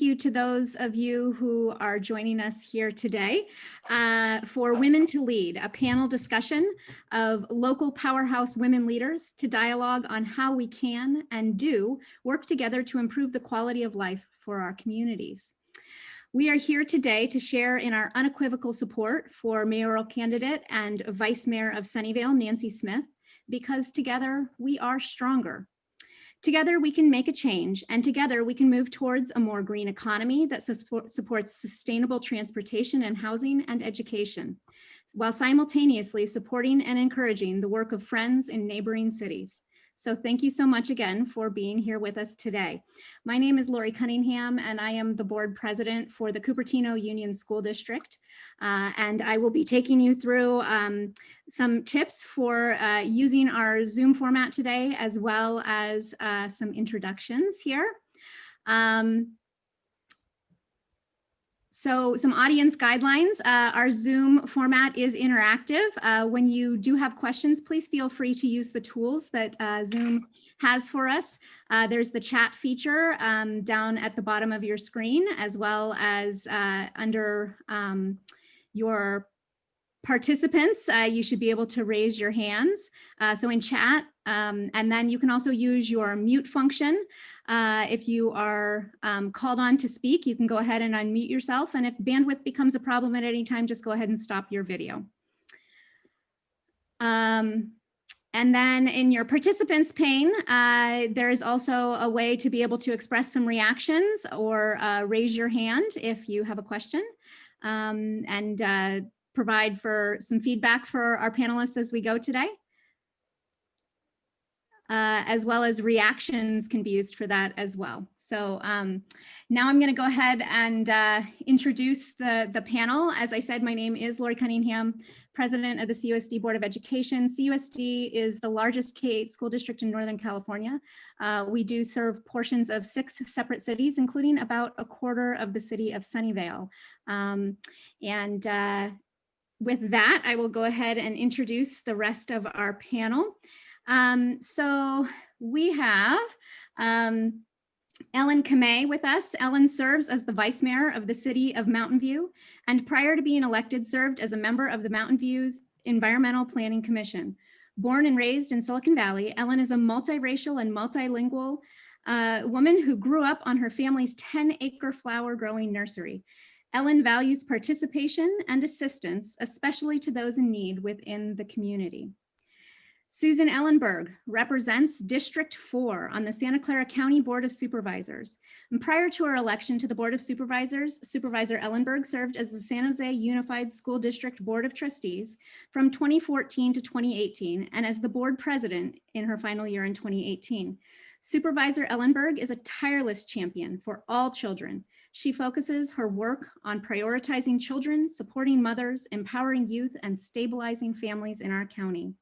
you to those of you who are joining us here today for Women to Lead, a panel discussion of local powerhouse women leaders to dialogue on how we can and do work together to improve the quality of life for our communities. We are here today to share in our unequivocal support for mayoral candidate and Vice Mayor of Sunnyvale, Nancy Smith, because together we are stronger. Together we can make a change, and together we can move towards a more green economy that supports sustainable transportation and housing and education, while simultaneously supporting and encouraging the work of friends in neighboring cities. So thank you so much again for being here with us today. My name is Lori Cunningham, and I am the board president for the Cupertino Union School District. And I will be taking you through some tips for using our Zoom format today, as well as some introductions here. So some audience guidelines. Our Zoom format is interactive. When you do have questions, please feel free to use the tools that Zoom has for us. There's the chat feature down at the bottom of your screen, as well as under your participants, you should be able to raise your hands. So in chat, and then you can also use your mute function. If you are called on to speak, you can go ahead and unmute yourself. And if bandwidth becomes a problem at any time, just go ahead and stop your video. And then in your participants pane, there is also a way to be able to express some reactions or raise your hand if you have a question, and provide for some feedback for our panelists as we go today. As well as reactions can be used for that as well. So now I'm going to go ahead and introduce the panel. As I said, my name is Lori Cunningham, president of the CUSD Board of Education. CUSD is the largest K-8 school district in Northern California. We do serve portions of 6 separate cities, including about a quarter of the city of Sunnyvale. With that, I will go ahead and introduce the rest of our panel. So we have Ellen Kamei with us. Ellen serves as the Vice Mayor of the City of Mountain View, and prior to being elected, served as a member of the Mountain View's Environmental Planning Commission. Born and raised in Silicon Valley, Ellen is a multiracial and multilingual woman who grew up on her family's 10-acre flower growing nursery. Ellen values participation and assistance, especially to those in need within the community. Susan Ellenberg represents District 4 on the Santa Clara County Board of Supervisors. And prior to her election to the Board of Supervisors, Supervisor Ellenberg served as the San Jose Unified School District Board of Trustees from 2014 to 2018, and as the board president in her final year in 2018. Supervisor Ellenberg is a tireless champion for all children. She focuses her work on prioritizing children, supporting mothers, empowering youth, and stabilizing families in our county.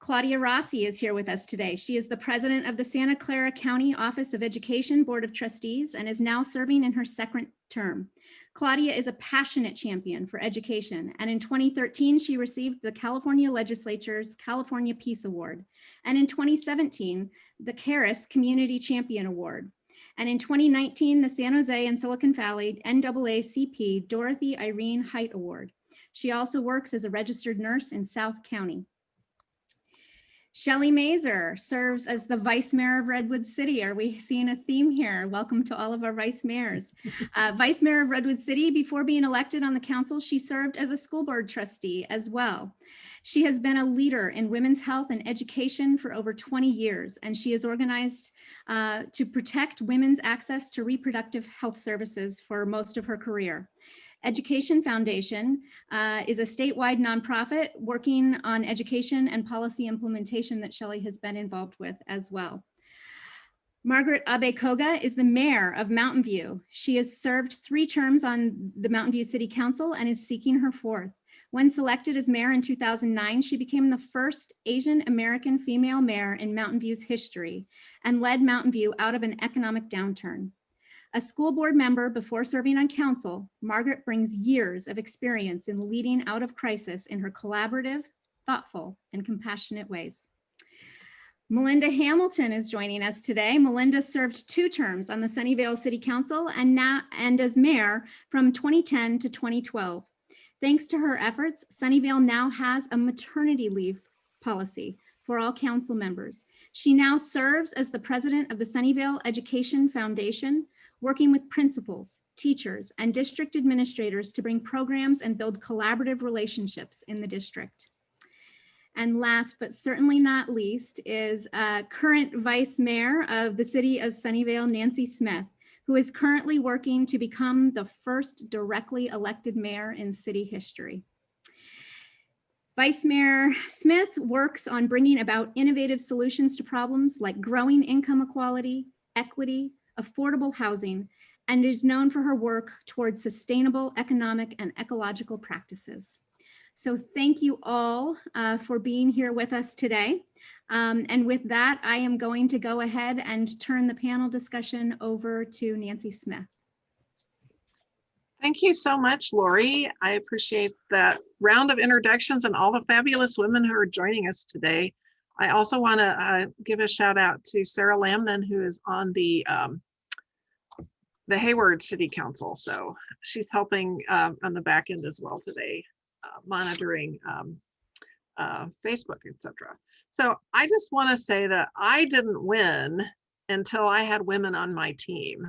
Claudia Rossi is here with us today. She is the president of the Santa Clara County Office of Education Board of Trustees and is now serving in her 2nd term. Claudia is a passionate champion for education, and in 2013, she received the California Legislature's California Peace Award, and in 2017, the Caris Community Champion Award. And in 2019, the San Jose and Silicon Valley NAACP Dorothy Irene Height Award. She also works as a registered nurse in South County. Shelley Mazer serves as the Vice Mayor of Redwood City. Are we seeing a theme here? Welcome to all of our Vice Mayors. Vice Mayor of Redwood City, before being elected on the council, she served as a school board trustee as well. She has been a leader in women's health and education for over 20 years, and she has organized to protect women's access to reproductive health services for most of her career. Education Foundation is a statewide nonprofit working on education and policy implementation that Shelley has been involved with as well. Margaret Abe Koga is the mayor of Mountain View. She has served 3 terms on the Mountain View City Council and is seeking her 4th. When selected as mayor in 2009, she became the first Asian American female mayor in Mountain View's history and led Mountain View out of an economic downturn. A school board member before serving on council, Margaret brings years of experience in leading out of crisis in her collaborative, thoughtful, and compassionate ways. Melinda Hamilton is joining us today. Melinda served 2 terms on the Sunnyvale City Council and as mayor from 2010 to 2012. Thanks to her efforts, Sunnyvale now has a maternity leave policy for all council members. She now serves as the president of the Sunnyvale Education Foundation, working with principals, teachers, and district administrators to bring programs and build collaborative relationships in the district. And last, but certainly not least, is current Vice Mayor of the City of Sunnyvale, Nancy Smith, who is currently working to become the first directly elected mayor in city history. Vice Mayor Smith works on bringing about innovative solutions to problems like growing income equality, equity, affordable housing, and is known for her work towards sustainable economic and ecological practices. So thank you all for being here with us today. And with that, I am going to go ahead and turn the panel discussion over to Nancy Smith. Thank you so much, Lori. I appreciate that round of introductions and all the fabulous women who are joining us today. I also want to give a shout out to Sarah Lamnan, who is on the Hayward City Council. So she's helping on the back end as well today, monitoring Facebook, etc. So I just want to say that I didn't win until I had women on my team.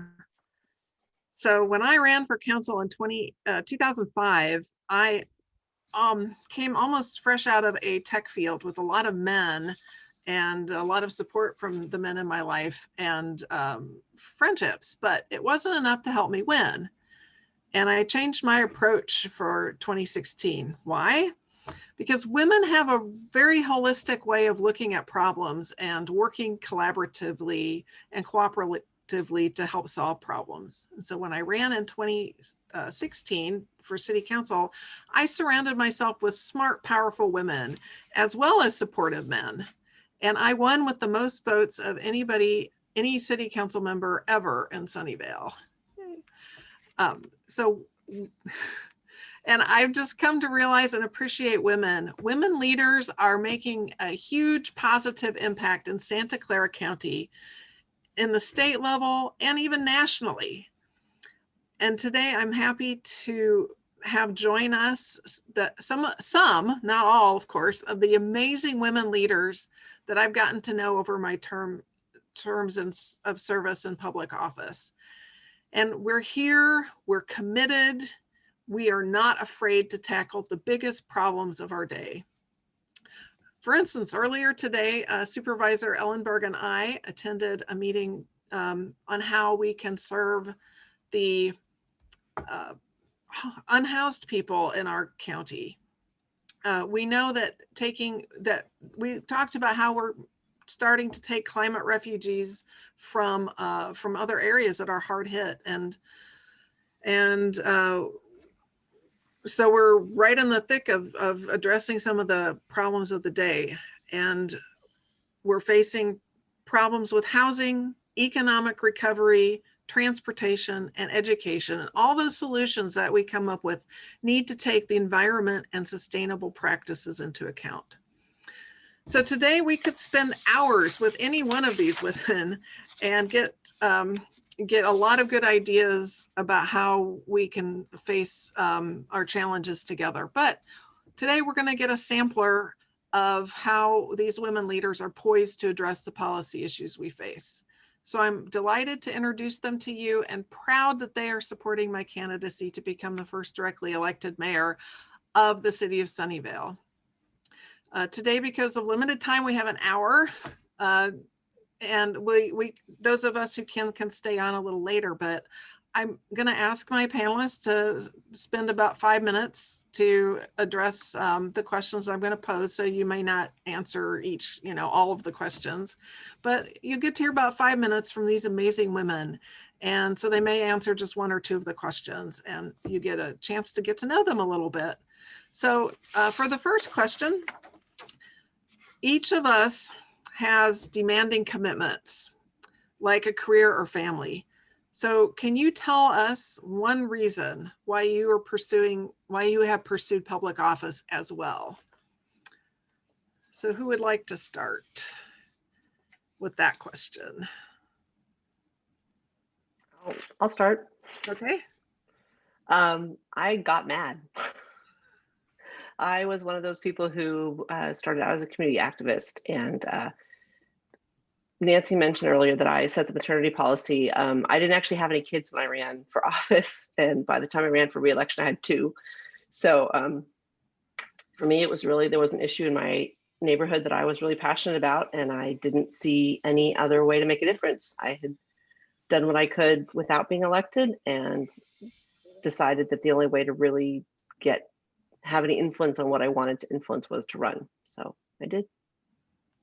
So when I ran for council in 2005, I came almost fresh out of a tech field with a lot of men and a lot of support from the men in my life and friendships, but it wasn't enough to help me win. And I changed my approach for 2016. Why? Because women have a very holistic way of looking at problems and working collaboratively and cooperatively to help solve problems. And so when I ran in 2016 for city council, I surrounded myself with smart, powerful women, as well as supportive men. And I won with the most votes of any city council member ever in Sunnyvale. And I've just come to realize and appreciate women. Women leaders are making a huge positive impact in Santa Clara County, in the state level, and even nationally. And today I'm happy to have join us some, not all, of course, of the amazing women leaders that I've gotten to know over my terms of service in public office. And we're here, we're committed, we are not afraid to tackle the biggest problems of our day. For instance, earlier today, Supervisor Ellenberg and I attended a meeting on how we can serve the unhoused people in our county. We know that we talked about how we're starting to take climate refugees from other areas that are hard hit, and so we're right in the thick of addressing some of the problems of the day. And we're facing problems with housing, economic recovery, transportation, and education. And all those solutions that we come up with need to take the environment and sustainable practices into account. So today we could spend hours with any one of these women and get a lot of good ideas about how we can face our challenges together. But today we're going to get a sampler of how these women leaders are poised to address the policy issues we face. So I'm delighted to introduce them to you and proud that they are supporting my candidacy to become the first directly elected mayor of the city of Sunnyvale. Today, because of limited time, we have an hour. And those of us who can stay on a little later, but I'm going to ask my panelists to spend about 5 minutes to address the questions I'm going to pose. So you may not answer all of the questions, but you get to hear about 5 minutes from these amazing women. And so they may answer just 1 or 2 of the questions, and you get a chance to get to know them a little bit. So for the first question, each of us has demanding commitments like a career or family. So can you tell us one reason why you have pursued public office as well? So who would like to start? with that question? I'll start. Okay. I got mad. I was one of those people who started out as a community activist, and Nancy mentioned earlier that I set the maternity policy. I didn't actually have any kids when I ran for office, and by the time I ran for re-election, I had 2. So for me, it was really, there was an issue in my neighborhood that I was really passionate about, and I didn't see any other way to make a difference. I had done what I could without being elected, and decided that the only way to really have any influence on what I wanted to influence was to run. So I did.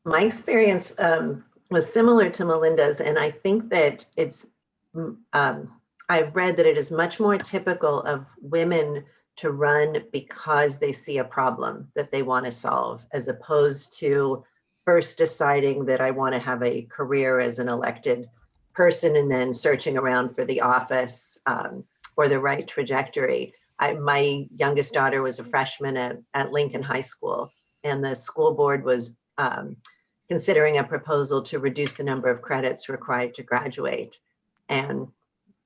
My experience was similar to Melinda's, and I think that it's, I've read that it is much more typical of women to run because they see a problem that they want to solve, as opposed to first deciding that I want to have a career as an elected person and then searching around for the office or the right trajectory. My youngest daughter was a freshman at Lincoln High School, and the school board was considering a proposal to reduce the number of credits required to graduate, and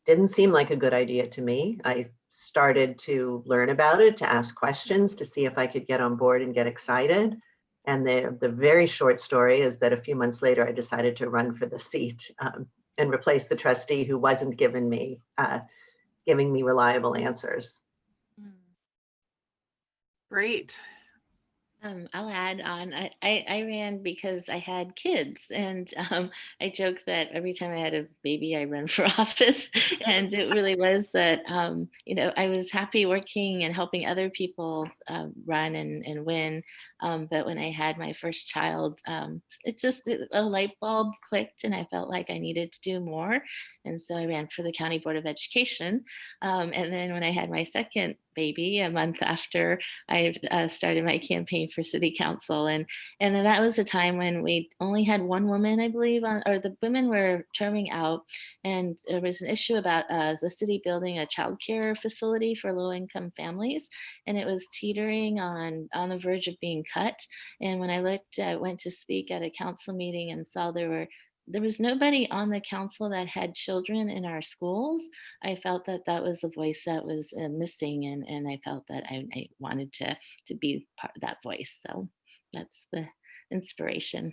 didn't seem like a good idea to me. I started to learn about it, to ask questions, to see if I could get on board and get excited. And the very short story is that a few months later, I decided to run for the seat and replace the trustee who wasn't giving me reliable answers. Great. I'll add on. I ran because I had kids, and I joke that every time I had a baby, I run for office. And it really was that I was happy working and helping other people run and win. But when I had my first child, a light bulb clicked, and I felt like I needed to do more. And so I ran for the County Board of Education. And then when I had my second baby, a month after, I started my campaign for city council. And then that was a time when we only had one woman, I believe, or the women were terming out. And there was an issue about the city building a childcare facility for low-income families. And it was teetering on the verge of being cut. And when I went to speak at a council meeting and saw there was nobody on the council that had children in our schools. I felt that that was a voice that was missing, and I felt that I wanted to be part of that voice. So that's the inspiration.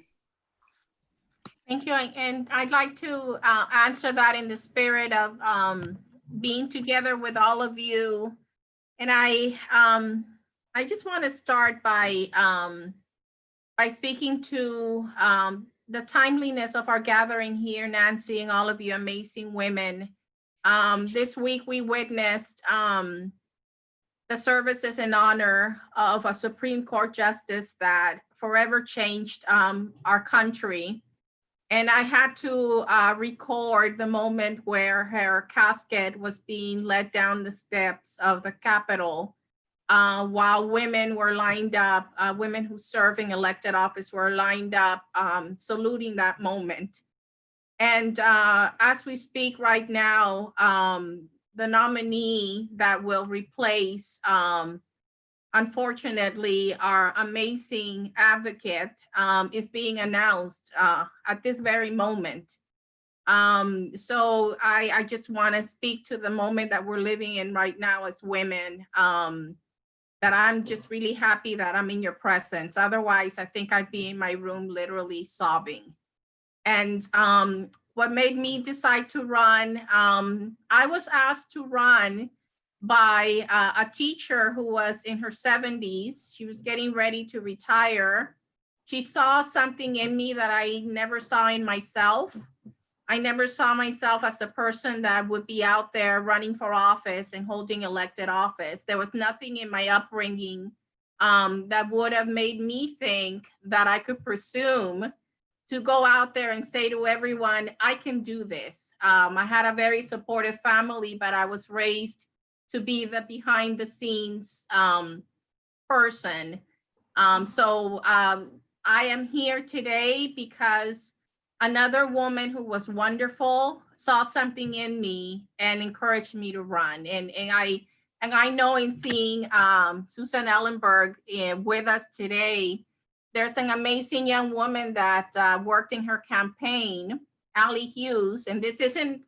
Thank you. And I'd like to answer that in the spirit of being together with all of you. And I just want to start by speaking to the timeliness of our gathering here, Nancy, and all of you amazing women. This week we witnessed the services in honor of a Supreme Court justice that forever changed our country. And I had to record the moment where her casket was being led down the steps of the Capitol while women were lined up, women who serve in elected office were lined up saluting that moment. And as we speak right now, the nominee that will replace, unfortunately, our amazing advocate is being announced at this very moment. So I just want to speak to the moment that we're living in right now as women, that I'm just really happy that I'm in your presence. Otherwise, I think I'd be in my room literally sobbing. And what made me decide to run, I was asked to run by a teacher who was in her 70s. She was getting ready to retire. She saw something in me that I never saw in myself. I never saw myself as a person that would be out there running for office and holding elected office. There was nothing in my upbringing that would have made me think that I could presume to go out there and say to everyone, I can do this. I had a very supportive family, but I was raised to be the behind the scenes person. So I am here today because another woman who was wonderful saw something in me and encouraged me to run. And I know in seeing Susan Ellenberg with us today, there's an amazing young woman that worked in her campaign, Allie Hughes, and this isn't,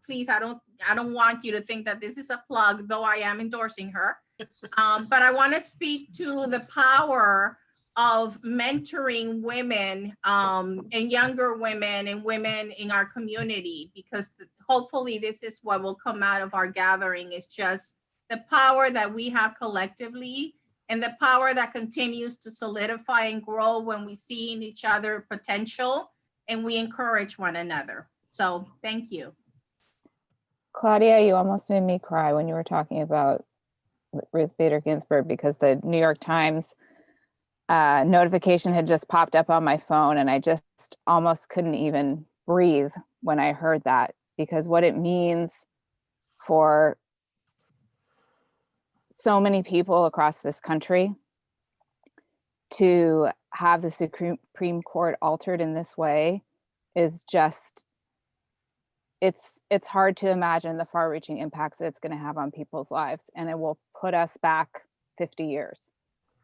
please, I don't want you to think that this is a plug, though I am endorsing her. But I want to speak to the power of mentoring women and younger women and women in our community, because hopefully this is what will come out of our gathering, is just the power that we have collectively and the power that continues to solidify and grow when we see in each other potential and we encourage one another. So thank you. Claudia, you almost made me cry when you were talking about Ruth Bader Ginsburg, because the New York Times notification had just popped up on my phone, and I just almost couldn't even breathe when I heard that, because what it means for so many people across this country to have the Supreme Court altered in this way is just, it's hard to imagine the far-reaching impacts that it's going to have on people's lives, and it will put us back 50 years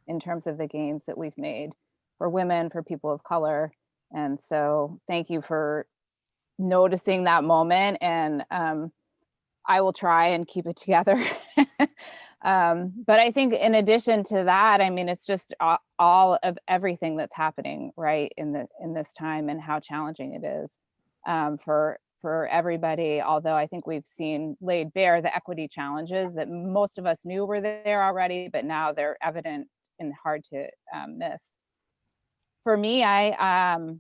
in terms of the gains that we've made for women, for people of color. And so thank you for noticing that moment, and I will try and keep it together. But I think in addition to that, I mean, it's just all of everything that's happening right in this time, and how challenging it is for everybody. Although I think we've seen laid bare the equity challenges that most of us knew were there already, but now they're evident and hard to miss. For me, I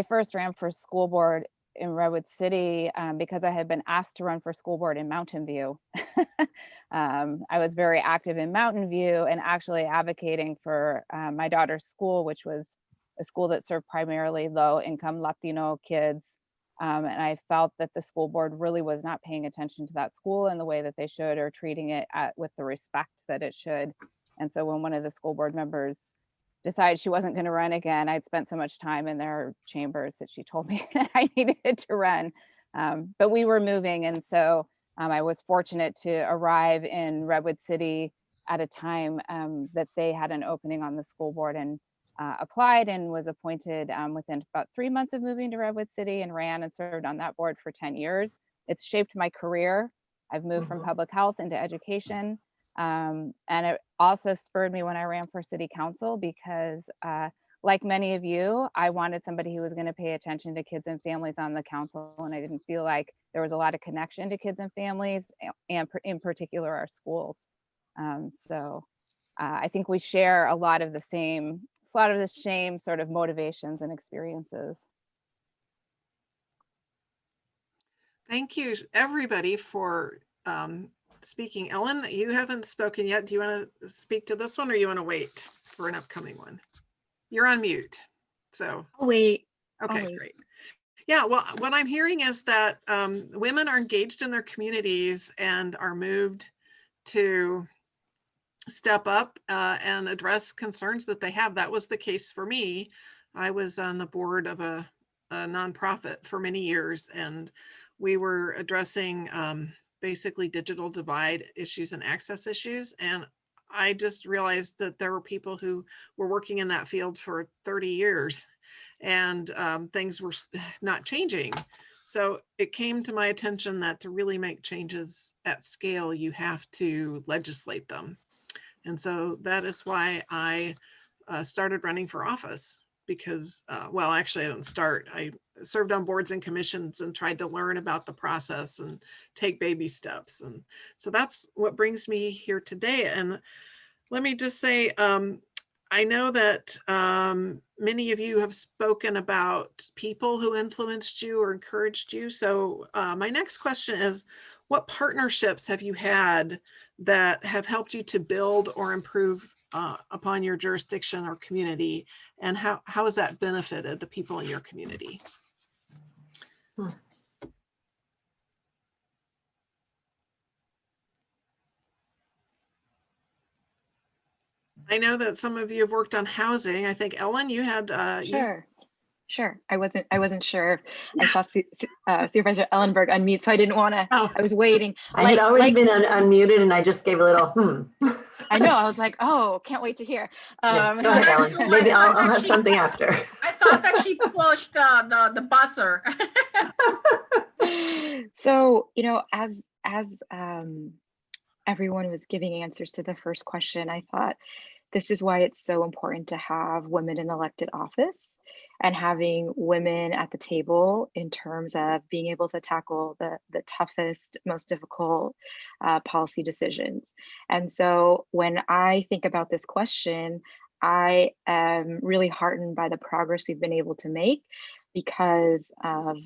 first ran for school board in Redwood City because I had been asked to run for school board in Mountain View. I was very active in Mountain View and actually advocating for my daughter's school, which was a school that served primarily low-income Latino kids. And I felt that the school board really was not paying attention to that school in the way that they should, or treating it with the respect that it should. And so when one of the school board members decided she wasn't going to run again, I'd spent so much time in their chambers that she told me that I needed to run. But we were moving, and so I was fortunate to arrive in Redwood City at a time that they had an opening on the school board, and applied and was appointed within about 3 months of moving to Redwood City, and ran and served on that board for 10 years. It's shaped my career. I've moved from public health into education. And it also spurred me when I ran for city council, because like many of you, I wanted somebody who was going to pay attention to kids and families on the council, and I didn't feel like there was a lot of connection to kids and families, and in particular our schools. So I think we share a lot of the same sort of motivations and experiences. Thank you, everybody, for speaking. Ellen, you haven't spoken yet. Do you want to speak to this one, or you want to wait for an upcoming one? You're on mute. So I'll wait. okay, great. Yeah, well, what I'm hearing is that women are engaged in their communities and are moved to step up and address concerns that they have. That was the case for me. I was on the board of a nonprofit for many years, and we were addressing basically digital divide issues and access issues. And I just realized that there were people who were working in that field for 30 years and things were not changing. So it came to my attention that to really make changes at scale, you have to legislate them. And so that is why I started running for office, because, well, actually I didn't start. I served on boards and commissions and tried to learn about the process and take baby steps. And so that's what brings me here today. And let me just say, I know that many of you have spoken about people who influenced you or encouraged you. So my next question is, what partnerships have you had that have helped you to build or improve upon your jurisdiction or community? And how has that benefited the people in your community? I know that some of you have worked on housing. I think Ellen, you had Sure. I wasn't sure. I saw Supervisor Ellenberg unmute, so I didn't want to. Oh. I was waiting. I had already been unmuted, and I just gave a little I know. I was like, oh, can't wait to hear. Yes, go ahead, Ellen. No, Maybe I I'll thought have she- something after. I thought that she pushed the buzzer. So, as everyone was giving answers to the first question, I thought this is why it's so important to have women in elected office and having women at the table in terms of being able to tackle the toughest, most difficult policy decisions. And so when I think about this question, I am really heartened by the progress we've been able to make because of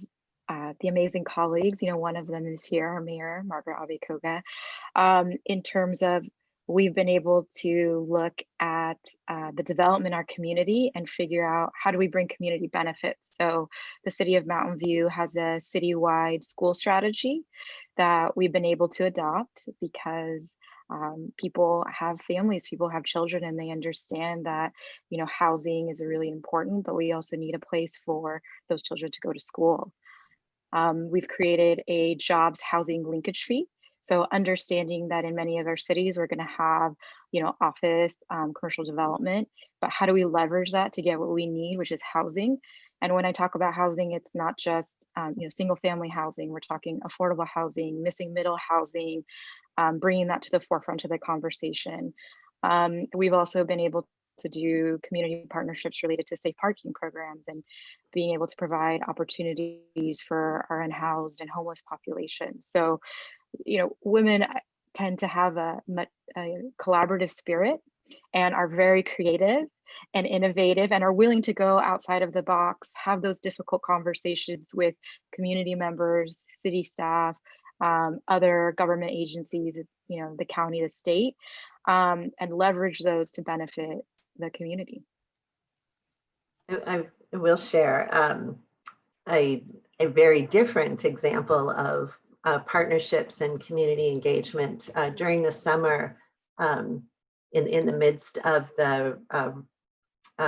the amazing colleagues. One of them is here, our mayor, Margaret Abikoga, in terms of we've been able to look at the development in our community and figure out how do we bring community benefits. So the city of Mountain View has a citywide school strategy that we've been able to adopt because people have families, people have children, and they understand that housing is really important, but we also need a place for those children to go to school. We've created a jobs housing linkage fee. So understanding that in many of our cities, we're going to have, office, commercial development, but how do we leverage that to get what we need, which is housing? And when I talk about housing, it's not just, single family housing. We're talking affordable housing, missing middle housing, bringing that to the forefront of the conversation. We've also been able to do community partnerships related to safe parking programs and being able to provide opportunities for our unhoused and homeless population. So, women tend to have a collaborative spirit and are very creative and innovative and are willing to go outside of the box, have those difficult conversations with community members, city staff, other government agencies, the county, the state, and leverage those to benefit the community. I will share a very different example of partnerships and community engagement during the summer in the midst of the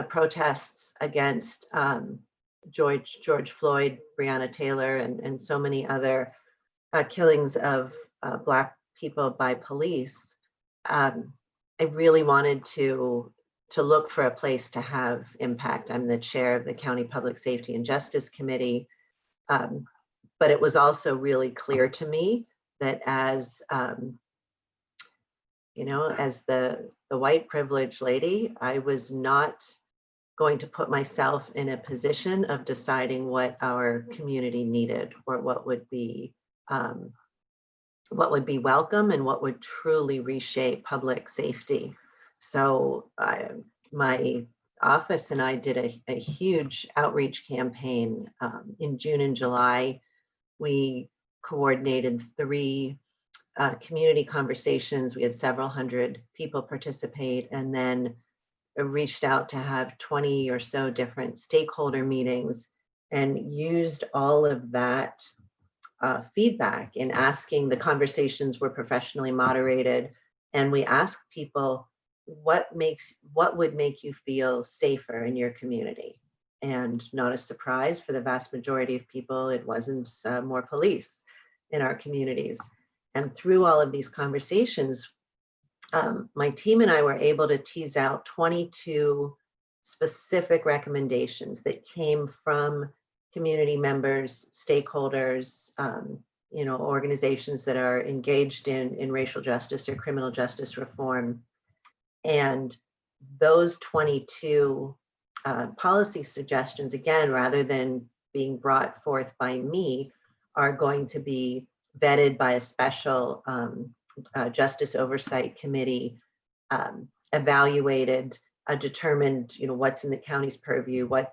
protests against George Floyd, Breonna Taylor, and so many other killings of Black people by police. I really wanted to look for a place to have impact. I'm the chair of the County Public Safety and Justice Committee. But it was also really clear to me that as the white privileged lady, I was not going to put myself in a position of deciding what our community needed or what would be welcome and what would truly reshape public safety. So my office and I did a huge outreach campaign in June and July. We coordinated 3 community conversations. We had several hundred people participate, and then reached out to have 20 or so different stakeholder meetings and used all of that feedback in asking. The conversations were professionally moderated, and we asked people, what would make you feel safer in your community? And not a surprise, for the vast majority of people, it wasn't more police in our communities. And through all of these conversations, my team and I were able to tease out 22 specific recommendations that came from community members, stakeholders, organizations that are engaged in racial justice or criminal justice reform. And those 22 policy suggestions, again, rather than being brought forth by me, are going to be vetted by a special justice oversight committee, evaluated, determined, what's in the county's purview, what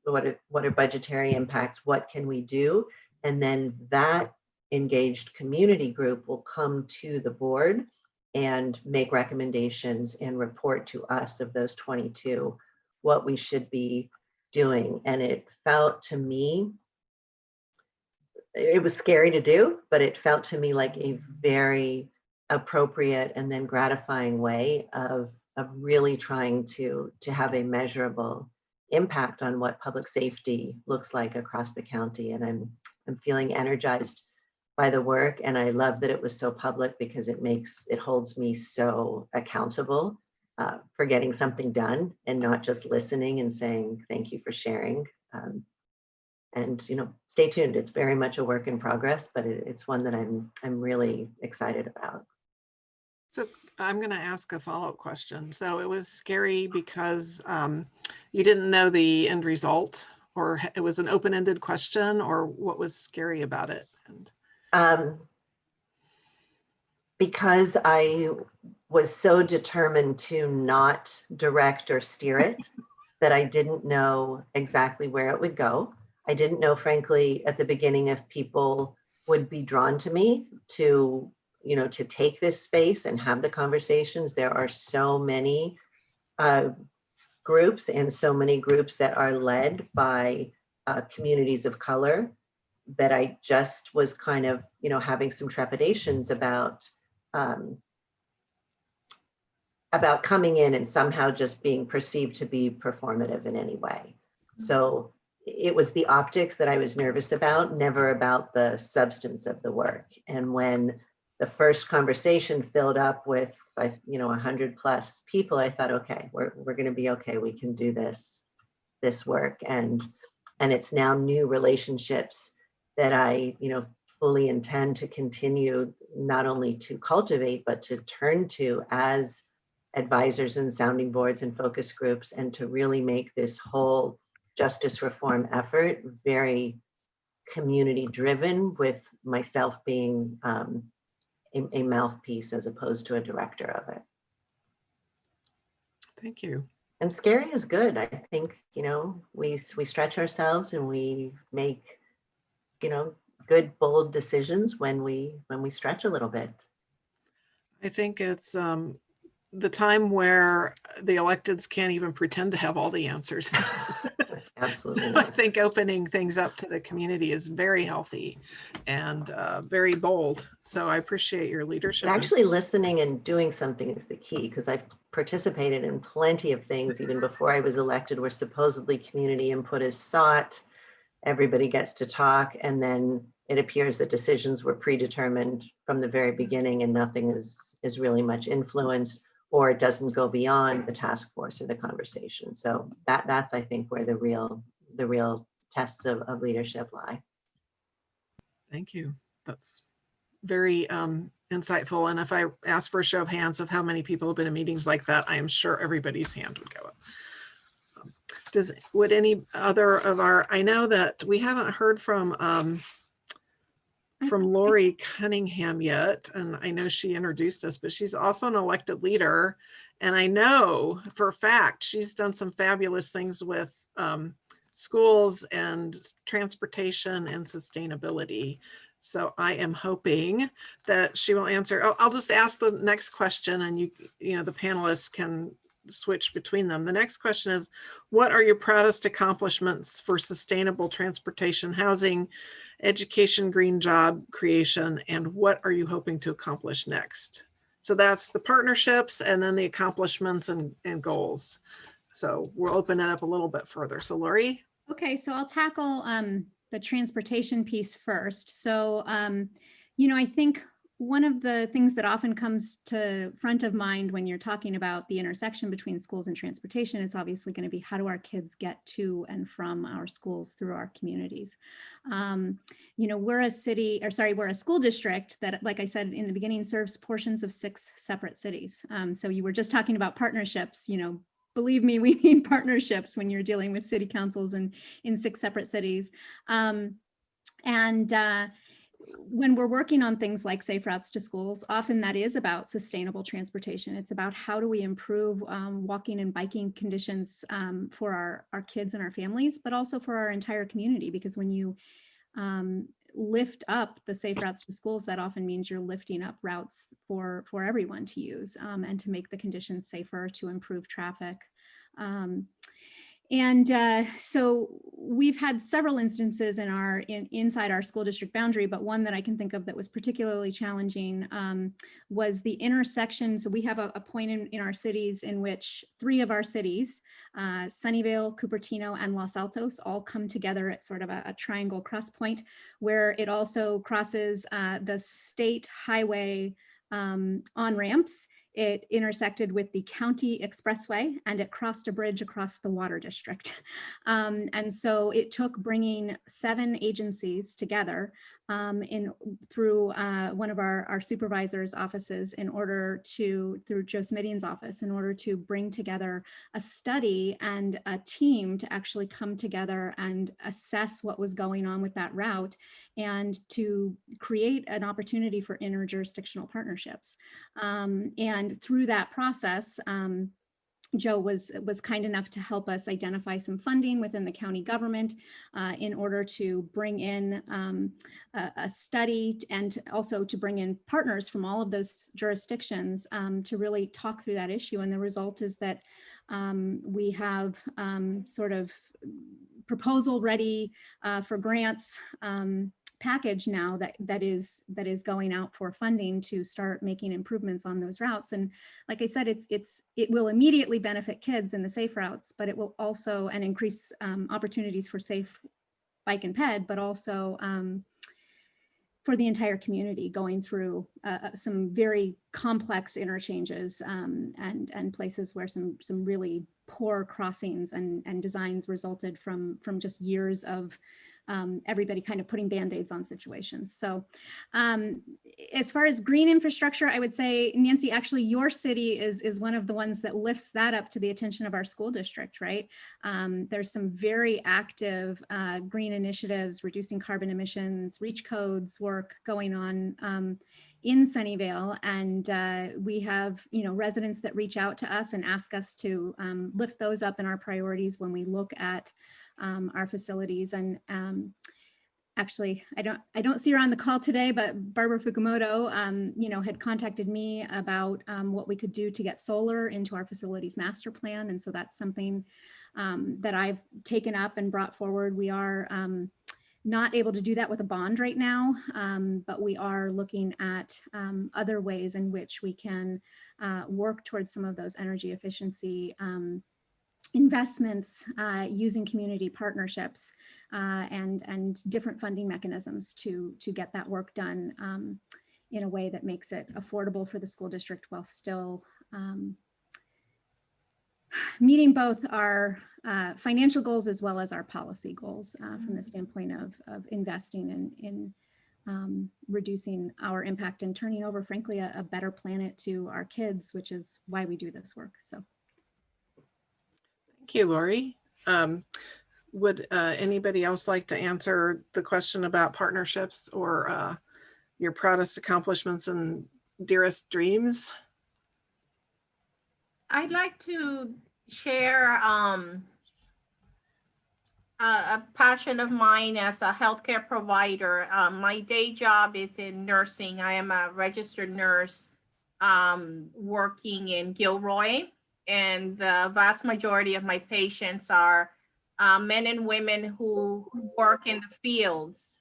are budgetary impacts, what can we do, and then that engaged community group will come to the board and make recommendations and report to us of those 22 what we should be doing. And it felt to me, it was scary to do, but it felt to me like a very appropriate and then gratifying way of really trying to have a measurable impact on what public safety looks like across the county. And I'm feeling energized by the work. And I love that it was so public because it holds me so accountable for getting something done and not just listening and saying, thank you for sharing. And stay tuned. It's very much a work in progress, but it's one that I'm really excited about. So I'm going to ask a follow-up question. So it was scary because you didn't know the end result, or it was an open-ended question, or what was scary about it? Because I was so determined to not direct or steer it that I didn't know exactly where it would go. I didn't know, frankly, at the beginning if people would be drawn to me to take this space and have the conversations. There are so many groups and so many groups that are led by communities of color that I just was kind of, having some trepidations about coming in and somehow just being perceived to be performative in any way. So it was the optics that I was nervous about, never about the substance of the work. And when the first conversation filled up with 100+ people, I thought, okay, we're going to be okay. We can do this work. And it's now new relationships that I, fully intend to continue not only to cultivate, but to turn to as advisors and sounding boards and focus groups, and to really make this whole justice reform effort very community driven, with myself being a mouthpiece as opposed to a director of it. Thank you. And scary is good. I think, we stretch ourselves and we make, good, bold decisions when we stretch a little bit. I think it's the time where the electeds can't even pretend to have all the answers. Absolutely I not. think opening things up to the community is very healthy and very bold. So I appreciate your leadership. But actually listening and doing something is the key, because I've participated in plenty of things even before I was elected where supposedly community input is sought, everybody gets to talk, and then it appears that decisions were predetermined from the very beginning and nothing is really much influenced, or it doesn't go beyond the task force or the conversation. So that's, I think, where the real tests of leadership lie. Thank you. That's very insightful. And if I ask for a show of hands of how many people have been in meetings like that, I am sure everybody's hand would go up. Would any other of I know that we haven't heard from Lori Cunningham yet, and I know she introduced us, but she's also an elected leader. And I know for a fact she's done some fabulous things with schools and transportation and sustainability. So I am hoping that she will answer. I'll just ask the next question, and the panelists can switch between them. The next question is, what are your proudest accomplishments for sustainable transportation, housing, education, green job creation, and what are you hoping to accomplish next? So that's the partnerships and then the accomplishments and goals. So we'll open it up a little bit further. So Lori? Okay, so I'll tackle the transportation piece first. So, I think one of the things that often comes to front of mind when you're talking about the intersection between schools and transportation is obviously going to be, how do our kids get to and from our schools through our communities? We're a school district that, like I said in the beginning, serves portions of 6 separate cities. So you were just talking about partnerships, believe me, we need partnerships when you're dealing with city councils in 6 separate cities. When we're working on things like safe routes to schools, often that is about sustainable transportation. It's about how do we improve walking and biking conditions for our kids and our families, but also for our entire community. Because when you lift up the safe routes to schools, that often means you're lifting up routes for everyone to use and to make the conditions safer, to improve traffic. And so we've had several instances inside our school district boundary, but one that I can think of that was particularly challenging was the intersection. So we have a point in our cities in which 3 of our cities, Sunnyvale, Cupertino, and Los Altos, all come together at sort of a triangle cross point, where it also crosses the state highway on-ramps. It intersected with the county expressway, and it crossed a bridge across the water district. And so it took bringing 7 agencies together through one of our supervisor's offices through Joe Smidian's office, in order to bring together a study and a team to actually come together and assess what was going on with that route, and to create an opportunity for interjurisdictional partnerships. And through that process, Joe was kind enough to help us identify some funding within the county government in order to bring in a study, and also to bring in partners from all of those jurisdictions to really talk through that issue. And the result is that we have sort of proposal ready for grants package now that is going out for funding to start making improvements on those routes. And like I said, it will immediately benefit kids in the safe routes, but it will also increase opportunities for safe bike and ped, but also for the entire community going through some very complex interchanges and places where some really poor crossings and designs resulted from just years of everybody kind of putting Band-Aids on situations. So as far as green infrastructure, I would say, Nancy, actually your city is one of the ones that lifts that up to the attention of our school district, right? There's some very active green initiatives, reducing carbon emissions, REACH codes work going on in Sunnyvale. And we have, residents that reach out to us and ask us to lift those up in our priorities when we look at our facilities. And actually, I don't see her on the call today, but Barbara Fukumoto, had contacted me about what we could do to get solar into our facilities master plan. And so that's something that I've taken up and brought forward. We are not able to do that with a bond right now, but we are looking at other ways in which we can work towards some of those energy efficiency investments using community partnerships and different funding mechanisms to get that work done in a way that makes it affordable for the school district while still meeting both our financial goals as well as our policy goals from the standpoint of investing in reducing our impact and turning over, frankly, a better planet to our kids, which is why we do this work. So. Thank you, Lori. Would anybody else like to answer the question about partnerships or your proudest accomplishments and dearest dreams? I'd like to share a passion of mine as a healthcare provider. My day job is in nursing. I am a registered nurse working in Gilroy, and the vast majority of my patients are men and women who work in the fields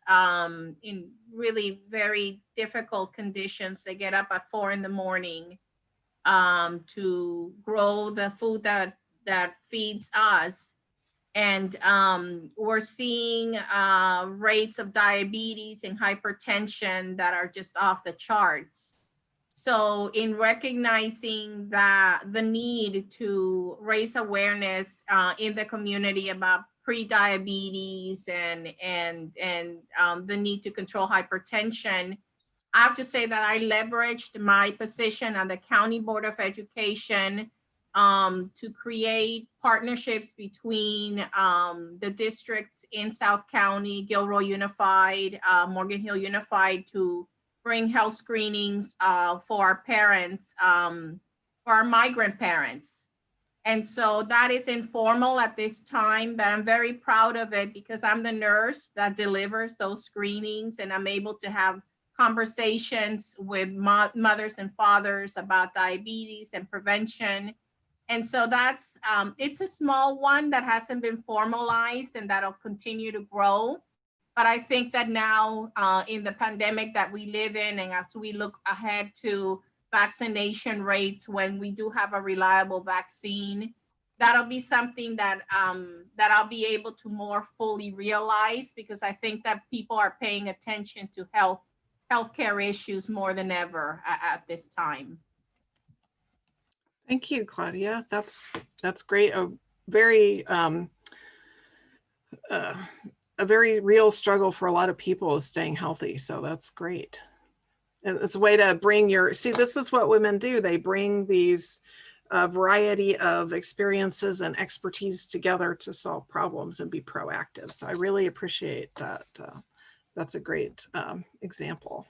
in really very difficult conditions. They get up at 4 a.m. To grow the food that feeds us. And we're seeing rates of diabetes and hypertension that are just off the charts. So in recognizing the need to raise awareness in the community about pre-diabetes and the need to control hypertension, I have to say that I leveraged my position on the County Board of Education to create partnerships between the districts in South County, Gilroy Unified, Morgan Hill Unified, to bring health screenings for our parents, for our migrant parents. And so that is informal at this time, but I'm very proud of it because I'm the nurse that delivers those screenings, and I'm able to have conversations with mothers and fathers about diabetes and prevention. And so that's, it's a small one that hasn't been formalized and that'll continue to grow. But I think that now in the pandemic that we live in, and as we look ahead to vaccination rates, when we do have a reliable vaccine, that'll be something that that I'll be able to more fully realize, because I think that people are paying attention to healthcare issues more than ever at this time. Thank you, Claudia. That's great. A very real struggle for a lot of people is staying healthy. So that's great. And it's a way to bring this is what women do. They bring these variety of experiences and expertise together to solve problems and be proactive. So I really appreciate that. That's a great example.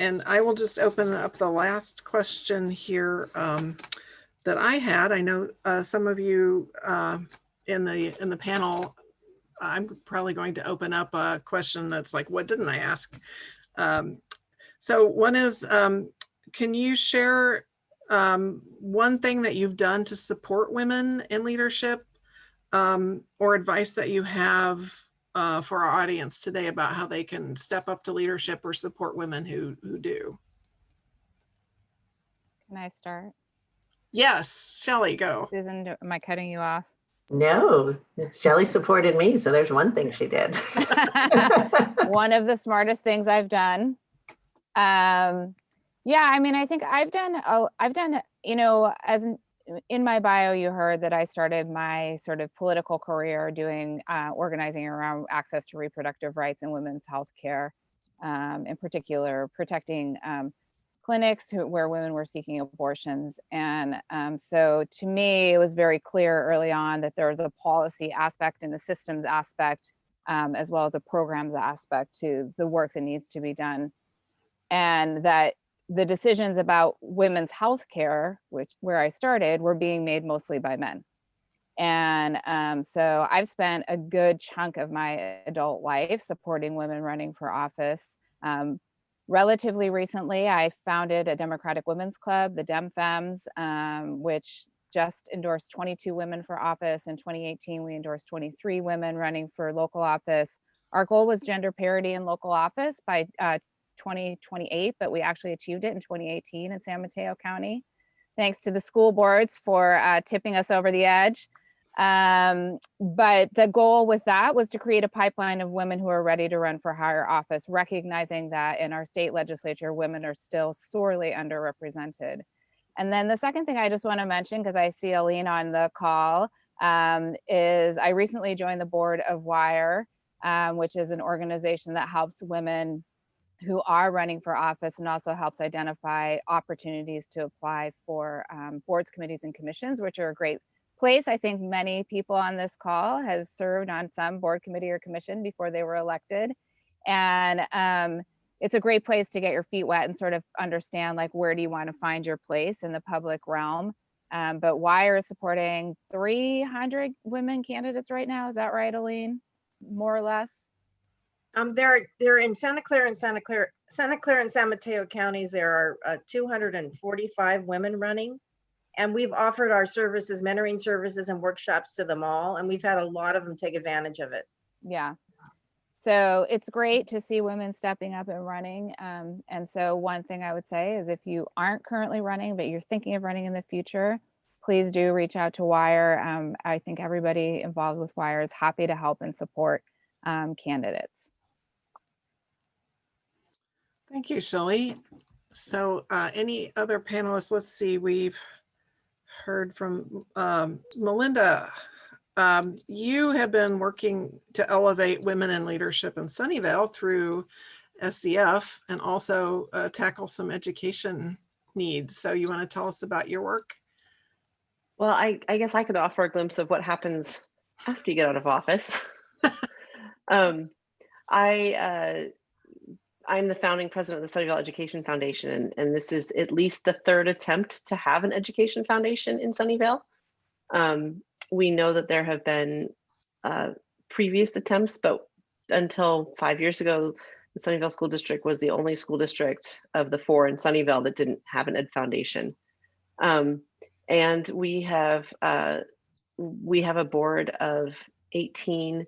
And I will just open up the last question here that I had. I know some of you in the panel, I'm probably going to open up a question that's like, what didn't I ask? So one is, can you share one thing that you've done to support women in leadership, or advice that you have for our audience today about how they can step up to leadership or support women who do? Can I start? Yes, Shelley, go. Susan, am I cutting you off? No, Shelley supported me, so there's one thing she did. One of the smartest things I've done. Yeah, I mean, I think I've done, you know, as in my bio, you heard that I started my sort of political career doing organizing around access to reproductive rights and women's health care, in particular, protecting clinics where women were seeking abortions. And so to me, it was very clear early on that there was a policy aspect and a systems aspect, as well as a programs aspect to the work that needs to be done. And that the decisions about women's health care, where I started, were being made mostly by men. And so I've spent a good chunk of my adult life supporting women running for office. Relatively recently, I founded a Democratic Women's Club, the DemFems, which just endorsed 22 women for office. In 2018, we endorsed 23 women running for local office. Our goal was gender parity in local office by 2028, but we actually achieved it in 2018 in San Mateo County. Thanks to the school boards for tipping us over the edge. But the goal with that was to create a pipeline of women who are ready to run for higher office, recognizing that in our state legislature, women are still sorely underrepresented. And then the second thing I just want to mention, because I see Aline on the call, is I recently joined the board of WIRE, which is an organization that helps women who are running for office and also helps identify opportunities to apply for boards, committees, and commissions, which are a great place. I think many people on this call have served on some board, committee, or commission before they were elected. And it's a great place to get your feet wet and sort of understand, like, where do you want to find your place in the public realm. But WIRE is supporting 300 women candidates right now. Is that right, Aline? More or less? They're in Santa Clara and San Mateo counties. There are 245 women running, and we've offered our services, mentoring services and workshops to them all, and we've had a lot of them take advantage of it. Yeah. So it's great to see women stepping up and running. And so one thing I would say is, if you aren't currently running, but you're thinking of running in the future, please do reach out to WIRE. I think everybody involved with WIRE is happy to help and support candidates. Thank you, Shelley. So any other panelists? Let's see, we've heard from Melinda. You have been working to elevate women in leadership in Sunnyvale through SCF and also tackle some education needs. So you want to tell us about your work? Well, I guess I could offer a glimpse of what happens after you get out of office. I'm the founding president of the Sunnyvale Education Foundation, and this is at least the third attempt to have an education foundation in Sunnyvale. We know that there have been previous attempts, but until 5 years ago, the Sunnyvale School District was the only school district of the 4 in Sunnyvale that didn't have an ed foundation. And we have a board of 18.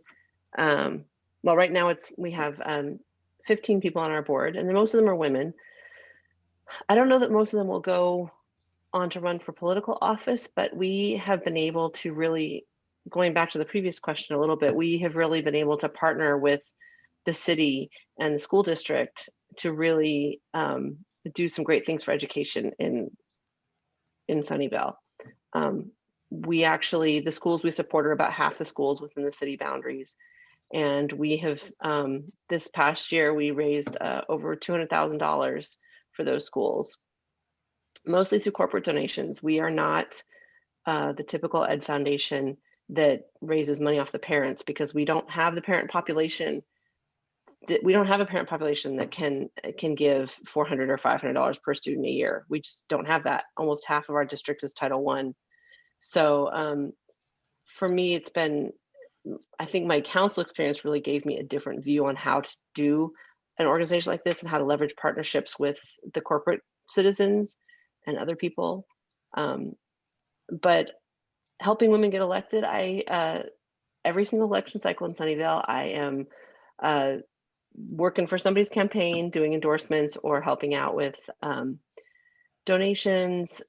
Well, right now we have 15 people on our board, and most of them are women. I don't know that most of them will go on to run for political office, but we have been able to really, going back to the previous question a little bit, we have really been able to partner with the city and the school district to really do some great things for education in Sunnyvale. We actually, the schools we support are about half the schools within the city boundaries. And we have, this past year, we raised over $200,000 for those schools, mostly through corporate donations. We are not the typical Ed Foundation that raises money off the parents, because we don't have the parent population. We don't have a parent population that can give $400 or $500 per student a year. We just don't have that. Almost half of our district is Title I. So for me, it's been, I think my council experience really gave me a different view on how to do an organization like this and how to leverage partnerships with the corporate citizens and other people. But helping women get elected, every single election cycle in Sunnyvale, I am working for somebody's campaign, doing endorsements, or helping out with donations,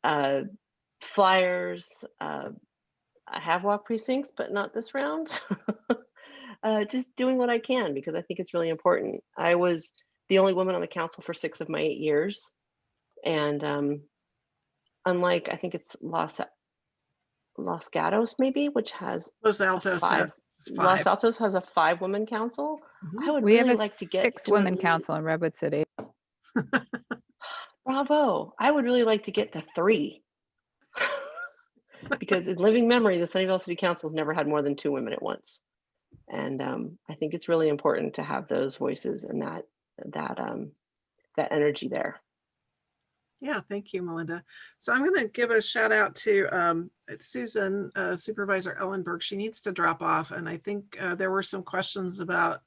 flyers. I have walked precincts, but not this round. Just doing what I can, because I think it's really important. I was the only woman on the council for 6 of my 8 years. And unlike, I think it's Los Gatos maybe, which has Los Altos five. has Los 5. Altos has a 5-woman council. Mhm. I would We have really a like to get 6-woman to council in Redwood City. Bravo. I would really like to get to 3. Because in living memory, the Sunnyvale City Council has never had more than 2 women at once. And I think it's really important to have those voices and that energy there. Yeah, thank you, Melinda. So I'm going to give a shout out to Susan, Supervisor Ellenberg. She needs to drop off. And I think there were some questions about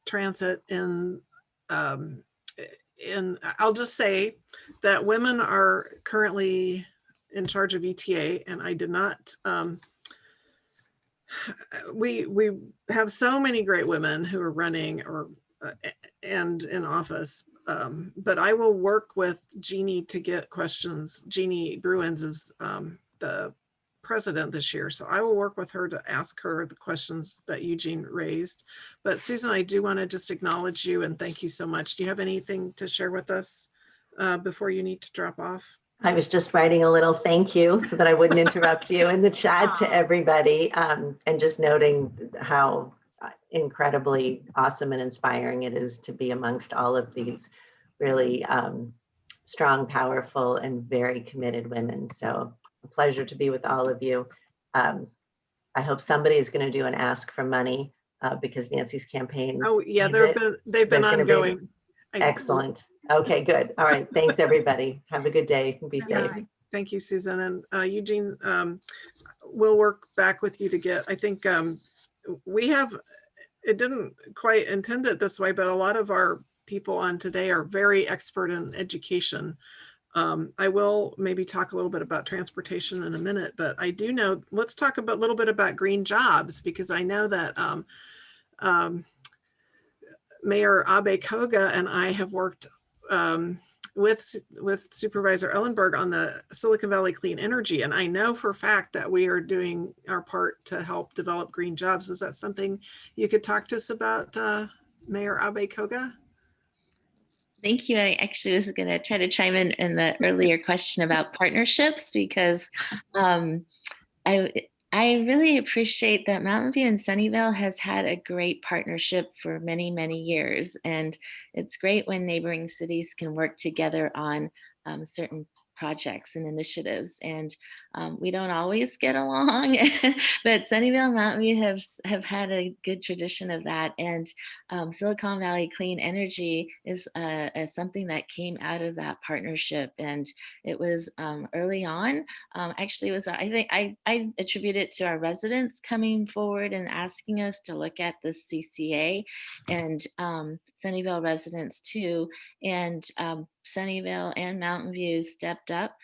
transit I'll just say that women are currently in charge of ETA, and I did not, we have so many great women who are running and in office. But I will work with Jeannie to get questions. Jeannie Bruins is the president this year. So I will work with her to ask her the questions that Eugene raised. But Susan, I do want to just acknowledge you and thank you so much. Do you have anything to share with us before you need to drop off? I was just writing a little thank you so that I wouldn't interrupt you in the chat to everybody, and just noting how incredibly awesome and inspiring it is to be amongst all of these really strong, powerful, and very committed women. So a pleasure to be with all of you. I hope somebody is going to do an ask for money because Nancy's campaign. Oh yeah, they've been ongoing. Excellent. Okay, good. All right. Thanks, everybody. Have a good day and be safe. Thank you, Susan. And Eugene, we'll work back with you to get, I think we have, it didn't quite intend it this way, but a lot of our people on today are very expert in education. I will maybe talk a little bit about transportation in a minute, but I do know, let's talk a little bit about green jobs, because I know that Mayor Abe Koga and I have worked with Supervisor Ellenberg on the Silicon Valley Clean Energy. And I know for a fact that we are doing our part to help develop green jobs. Is that something you could talk to us about, Mayor Abe Koga? Thank you. I actually was going to try to chime in the earlier question about partnerships, because I really appreciate that Mountain View and Sunnyvale has had a great partnership for many, many years. And it's great when neighboring cities can work together on certain projects and initiatives. And we don't always get along, but Sunnyvale and Mountain View have had a good tradition of that. And Silicon Valley Clean Energy is something that came out of that partnership. And it was early on. Actually, it was, I think I attribute it to our residents coming forward and asking us to look at the CCA, and Sunnyvale residents too. And Sunnyvale and Mountain View stepped up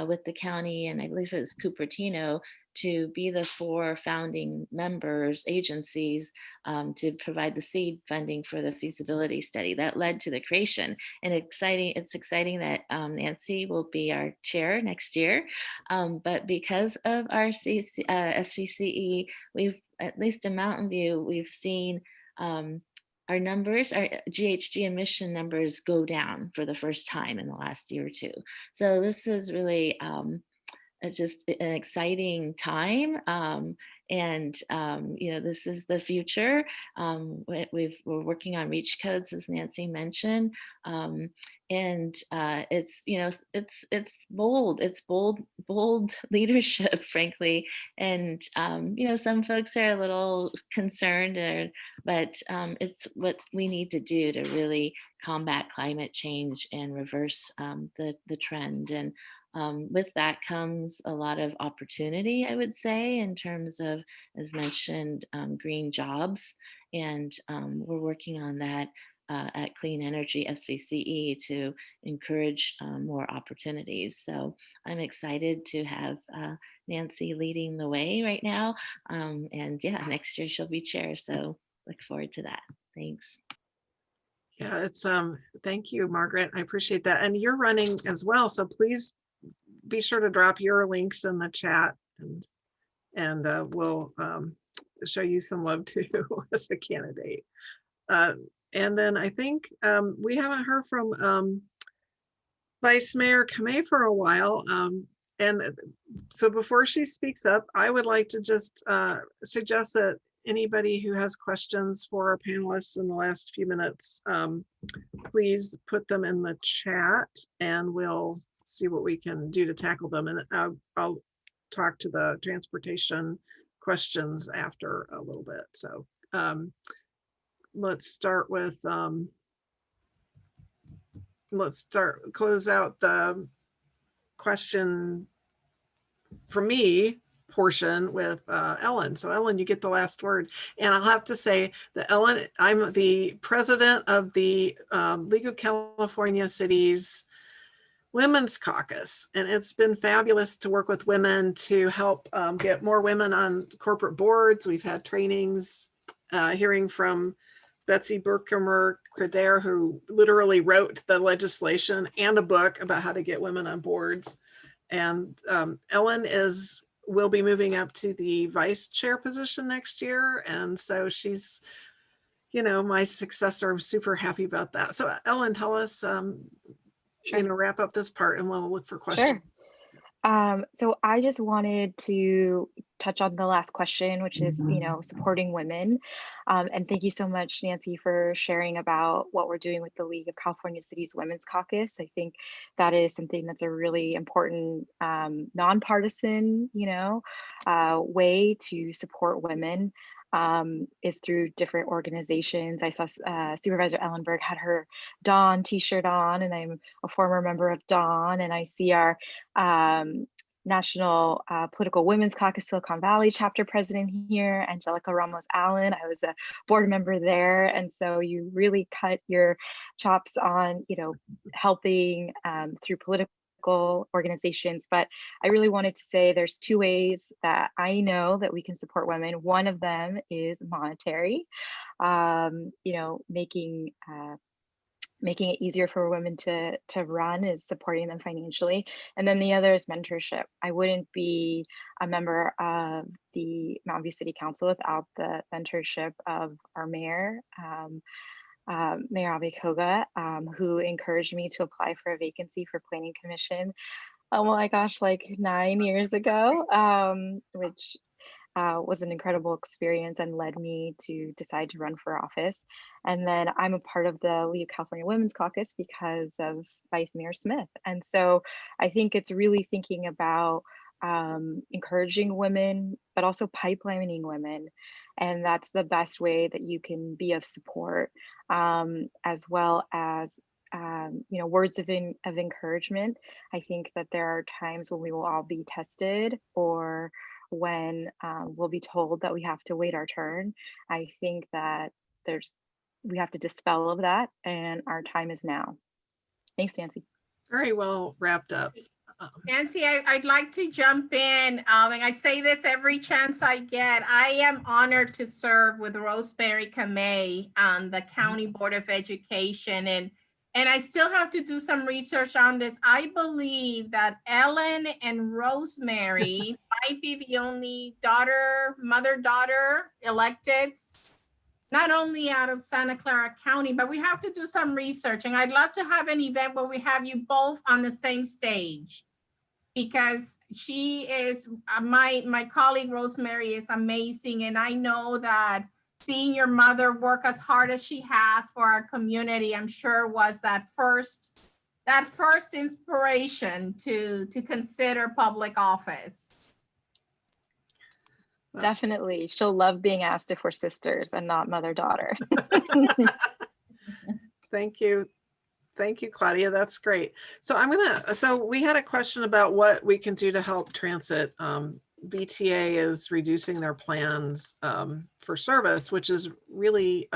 with the county, and I believe it was Cupertino, to be the 4 founding members, agencies, to provide the seed funding for the feasibility study that led to the creation. And it's exciting that Nancy will be our chair next year. But because of our SVCE, we've, at least in Mountain View, we've seen our numbers, our GHG emission numbers go down for the first time in the last year or two. So this is really just an exciting time. You know, this is the future. We're working on REACH codes, as Nancy mentioned. It's, you know, it's bold leadership, frankly. And, you know, some folks are a little concerned, but it's what we need to do to really combat climate change and reverse the trend. And with that comes a lot of opportunity, I would say, in terms of, as mentioned, green jobs. And we're working on that at Clean Energy SVCE to encourage more opportunities. So I'm excited to have Nancy leading the way right now. And yeah, next year she'll be chair. So look forward to that. Thanks. Yeah, it's thank you, Margaret. I appreciate that. And you're running as well. So please be sure to drop your links in the chat, and we'll show you some love too as a candidate. And then I think we haven't heard from Vice Mayor Kamei for a while. And so before she speaks up, I would like to just suggest that anybody who has questions for our panelists in the last few minutes, please put them in the chat and we'll see what we can do to tackle them. And I'll talk to the transportation questions after a little bit. So let's start with, close out the question for me portion with Ellen. So Ellen, you get the last word. And I'll have to say that Ellen, I'm the president of the League of California Cities Women's Caucus, and it's been fabulous to work with women to help get more women on corporate boards. We've had trainings, hearing from Betsy Berkemer-Creder, who literally wrote the legislation and a book about how to get women on boards. And Ellen will be moving up to the vice chair position next year. And so she's, you know, my successor. I'm super happy about that. So Ellen, tell us, Sure. you know, wrap up this part and we'll look for questions. So I just wanted to touch on the last question, which is, you know, supporting women. And thank you so much, Nancy, for sharing about what we're doing with the League of California Cities Women's Caucus. I think that is something that's a really important, nonpartisan, you know, way to support women. Is through different organizations. I saw Supervisor Ellenberg had her Dawn t-shirt on, and I'm a former member of Dawn, and I see our National Political Women's Caucus Silicon Valley chapter president here, Angelica Ramos Allen. I was a board member there, and so you really cut your chops on, you know, helping through political organizations. But I really wanted to say there's 2 ways that I know that we can support women. One of them is monetary, you know, making it easier for women to run is supporting them financially. And then the other is mentorship. I wouldn't be a member of the Mountain View City Council without the mentorship of our mayor, Mayor Abe Koga, who encouraged me to apply for a vacancy for Planning Commission. Oh my gosh, like 9 years ago, which was an incredible experience and led me to decide to run for office. And then I'm a part of the League of California Women's Caucus because of Vice Mayor Smith. And so I think it's really thinking about encouraging women, but also pipelining women. And that's the best way that you can be of support, as well as you know, words of encouragement. I think that there are times when we will all be tested, or when we'll be told that we have to wait our turn. I think that we have to dispel all of that, and our time is now. Thanks, Nancy. Very well wrapped up. Nancy, I'd like to jump in, and I say this every chance I get. I am honored to serve with Rosemary Kamei on the County Board of Education, and I still have to do some research on this. I believe that Ellen and Rosemary might be the only mother-daughter elected, not only out of Santa Clara County, but we have to do some research. And I'd love to have an event where we have you both on the same stage, because she is, my colleague Rosemary is amazing. And I know that seeing your mother work as hard as she has for our community, I'm sure was that first inspiration to consider public office. Definitely. She'll love being asked if we're sisters and not mother-daughter. Thank you. Thank you, Claudia. That's great. So so we had a question about what we can do to help transit. VTA is reducing their plans for service, which is really,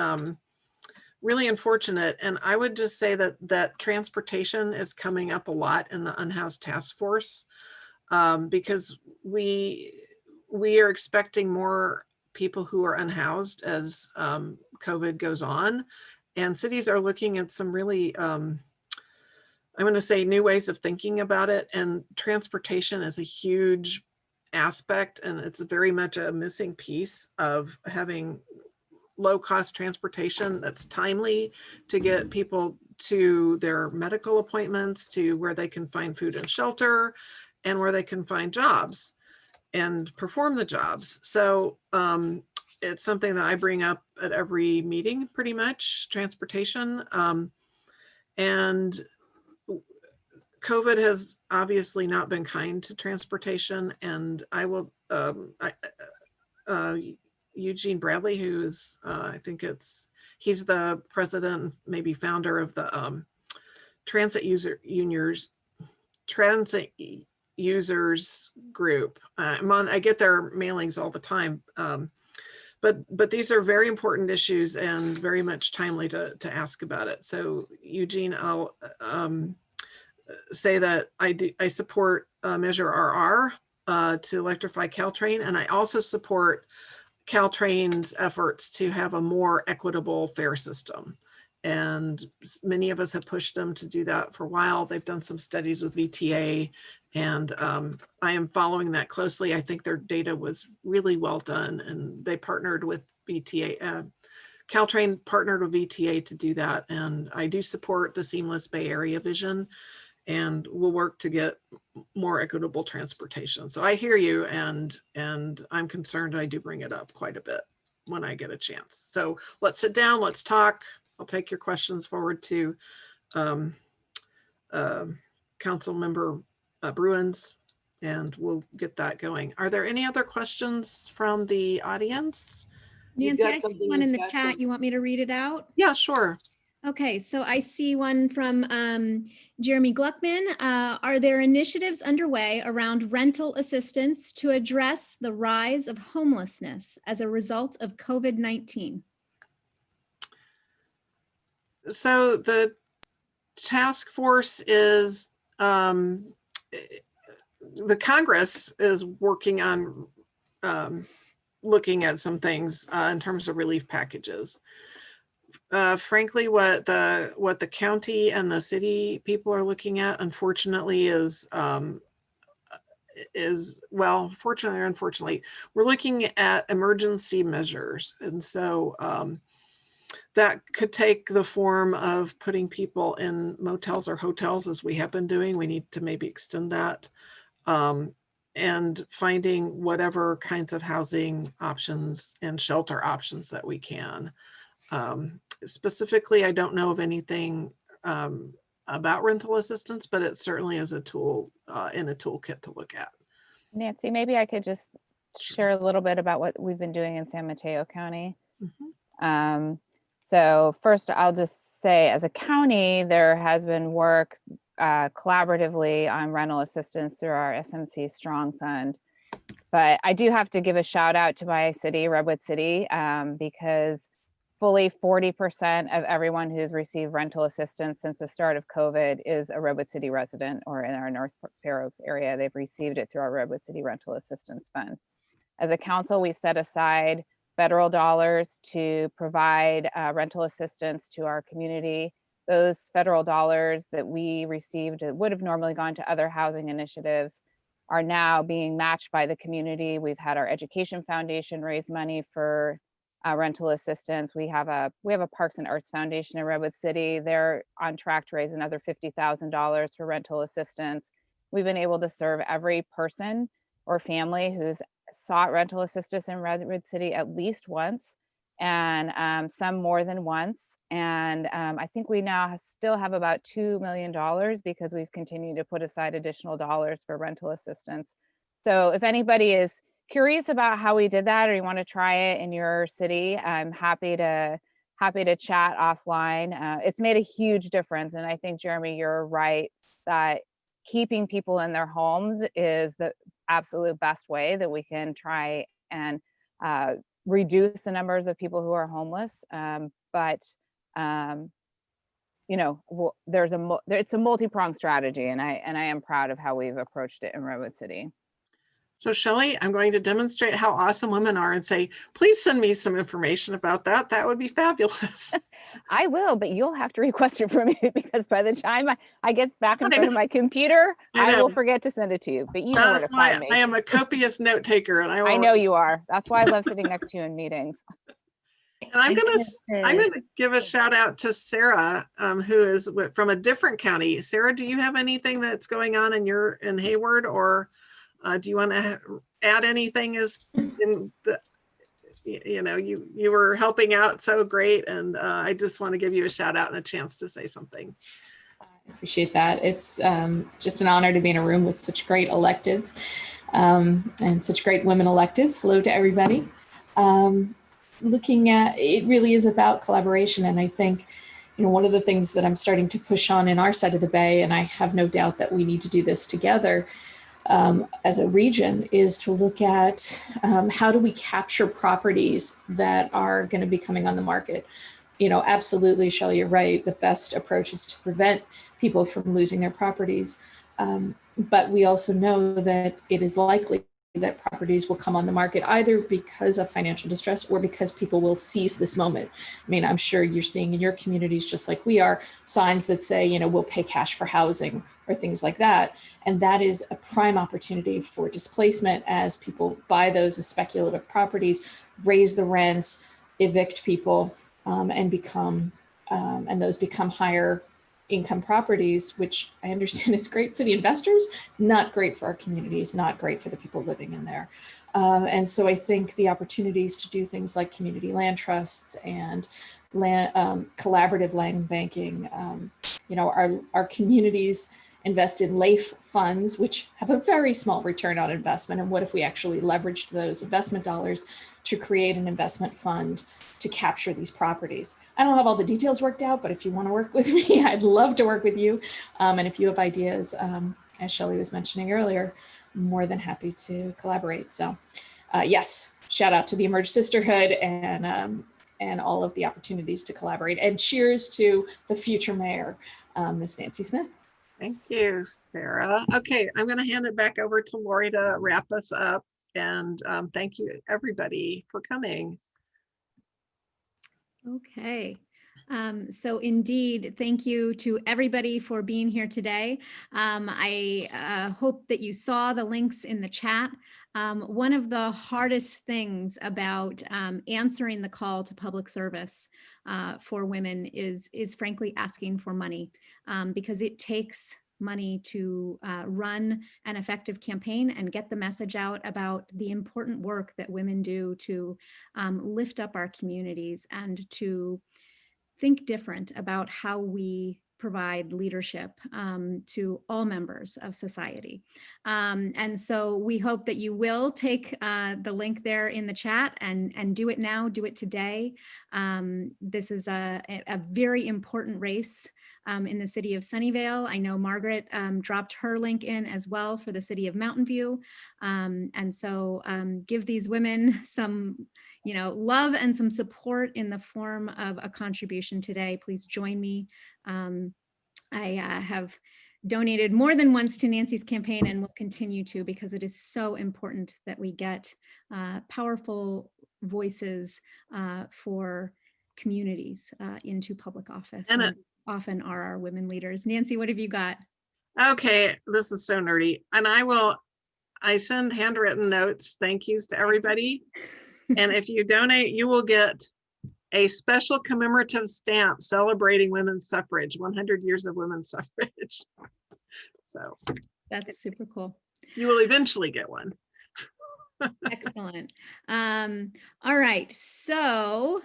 really unfortunate. And I would just say that transportation is coming up a lot in the unhoused task force, because we are expecting more people who are unhoused as COVID goes on. And cities are looking at some really, I'm going to say, new ways of thinking about it. And transportation is a huge aspect, and it's very much a missing piece of having low-cost transportation that's timely to get people to their medical appointments, to where they can find food and shelter, and where they can find jobs and perform the jobs. So it's something that I bring up at every meeting, pretty much, transportation. And COVID has obviously not been kind to transportation. And I will, Eugene Bradley, who is, he's the president, maybe founder of the Transit Users Group. I get their mailings all the time. But these are very important issues and very much timely to ask about it. So Eugene, I'll say that I support Measure RR to electrify Caltrain, and I also support Caltrain's efforts to have a more equitable fare system. And many of us have pushed them to do that for a while. They've done some studies with VTA, and I am following that closely. I think their data was really well done, and they partnered with VTA. Caltrain partnered with VTA to do that. And I do support the Seamless Bay Area vision, and we'll work to get more equitable transportation. So I hear you, and I'm concerned. I do bring it up quite a bit when I get a chance. So let's sit down, let's talk. I'll take your questions forward to Council Member Bruins, and we'll get that going. Are there any other questions from the audience? Nancy, I see one in the chat. You want me to read it out? Yeah, sure. Okay, so I see one from Jeremy Gluckman. Are there initiatives underway around rental assistance to address the rise of homelessness as a result of COVID-19? So the task force is, the Congress is working on looking at some things in terms of relief packages. Frankly, what the county and the city people are looking at, unfortunately, is well, fortunately or unfortunately, we're looking at emergency measures. And so that could take the form of putting people in motels or hotels, as we have been doing. We need to maybe extend that, and finding whatever kinds of housing options and shelter options that we can. Specifically, I don't know of anything about rental assistance, but it certainly is a tool in a toolkit to look at. Nancy, maybe I could just share a little bit about what we've been doing in San Mateo County. Mm-hmm. So first, I'll just say, as a county, there has been work collaboratively on rental assistance through our SMC Strong Fund. But I do have to give a shout out to my city, Redwood City, because fully 40% of everyone who's received rental assistance since the start of COVID is a Redwood City resident, or in our North Fair Oaks area, they've received it through our Redwood City Rental Assistance Fund. As a council, we set aside federal dollars to provide rental assistance to our community. Those federal dollars that we received that would have normally gone to other housing initiatives are now being matched by the community. We've had our Education Foundation raise money for rental assistance. We have a Parks and Arts Foundation in Redwood City. They're on track to raise another $50,000 for rental assistance. We've been able to serve every person or family who's sought rental assistance in Redwood City at least once, and some more than once. And I think we now still have about $2 million because we've continued to put aside additional dollars for rental assistance. So if anybody is curious about how we did that, or you want to try it in your city, I'm happy to chat offline. It's made a huge difference. And I think, Jeremy, you're right that keeping people in their homes is the absolute best way that we can try and reduce the numbers of people who are homeless. You know, it's a multi-pronged strategy, and I am proud of how we've approached it in Redwood City. So Shelley, I'm going to demonstrate how awesome women are and say, please send me some information about that. That would be fabulous. I will, but you'll have to request it from me, because by the time I get back in front of my computer, I will forget to send it to you. But you know where to find me. I am a copious note taker, and I know you are. That's why I love sitting next to you in meetings. And I'm gonna give a shout out to Sarah, who is from a different county. Sarah, do you have anything that's going on in Hayward, or do you want to add anything? As in the, you know, you were helping out so great, and I just want to give you a shout out and a chance to say something. I appreciate that. It's just an honor to be in a room with such great electeds and such great women electeds. Hello to everybody. Looking at it really is about collaboration, and I think, you know, one of the things that I'm starting to push on in our side of the Bay, and I have no doubt that we need to do this together as a region, is to look at how do we capture properties that are going to be coming on the market. You know, absolutely, Shelley, you're right. The best approach is to prevent people from losing their properties. But we also know that it is likely that properties will come on the market either because of financial distress or because people will seize this moment. I mean, I'm sure you're seeing in your communities, just like we are, signs that say, you know, we'll pay cash for housing or things like that. And that is a prime opportunity for displacement as people buy those as speculative properties, raise the rents, evict people, and those become higher income properties, which I understand is great for the investors, not great for our communities, not great for the people living in there. And so I think the opportunities to do things like community land trusts and collaborative land banking, you know, our communities invest in LAIF funds, which have a very small return on investment. And what if we actually leveraged those investment dollars to create an investment fund to capture these properties? I don't have all the details worked out, but if you want to work with me, I'd love to work with you. And if you have ideas, as Shelley was mentioning earlier, I'm more than happy to collaborate. So yes, shout out to the Emerge Sisterhood and all of the opportunities to collaborate. And cheers to the future mayor, Ms. Nancy Smith. Thank you, Sarah. Okay, I'm going to hand it back over to Lori to wrap us up. And thank you, everybody, for coming. Okay. So indeed, thank you to everybody for being here today. I hope that you saw the links in the chat. One of the hardest things about answering the call to public service for women is frankly asking for money, because it takes money to run an effective campaign and get the message out about the important work that women do to lift up our communities and to think different about how we provide leadership to all members of society. And so we hope that you will take the link there in the chat and do it now, do it today. This is a very important race in the city of Sunnyvale. I know Margaret dropped her link in as well for the city of Mountain View. And so give these women some, love and some support in the form of a contribution today. Please join me. I have donated more than once to Nancy's campaign and will continue to, because it is so important that we get powerful voices for communities into public office. And And often are our women leaders. Nancy, what have you got? Okay, this is so nerdy. And I send handwritten notes, thank yous to everybody. And if you donate, you will get a special commemorative stamp celebrating women's suffrage, 100 years of women's suffrage. So That's super cool. you will eventually get one. Excellent. All right. So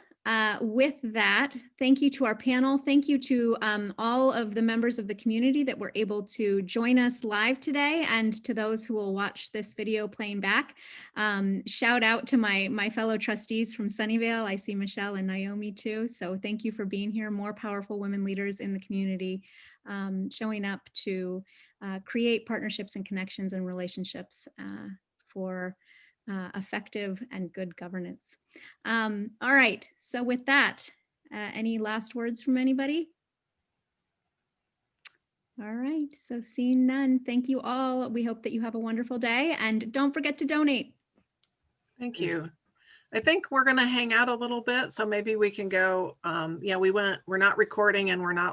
with that, thank you to our panel. Thank you to all of the members of the community that were able to join us live today, and to those who will watch this video playing back. Shout out to my fellow trustees from Sunnyvale. I see Michelle and Naomi too. So thank you for being here. More powerful women leaders in the community, showing up to create partnerships and connections and relationships for effective and good governance. All right, so with that, any last words from anybody? All right, so seeing none, thank you all. We hope that you have a wonderful day, and don't forget to donate. Thank you. I think we're going to hang out a little bit, so maybe we can go, we're not recording and we're not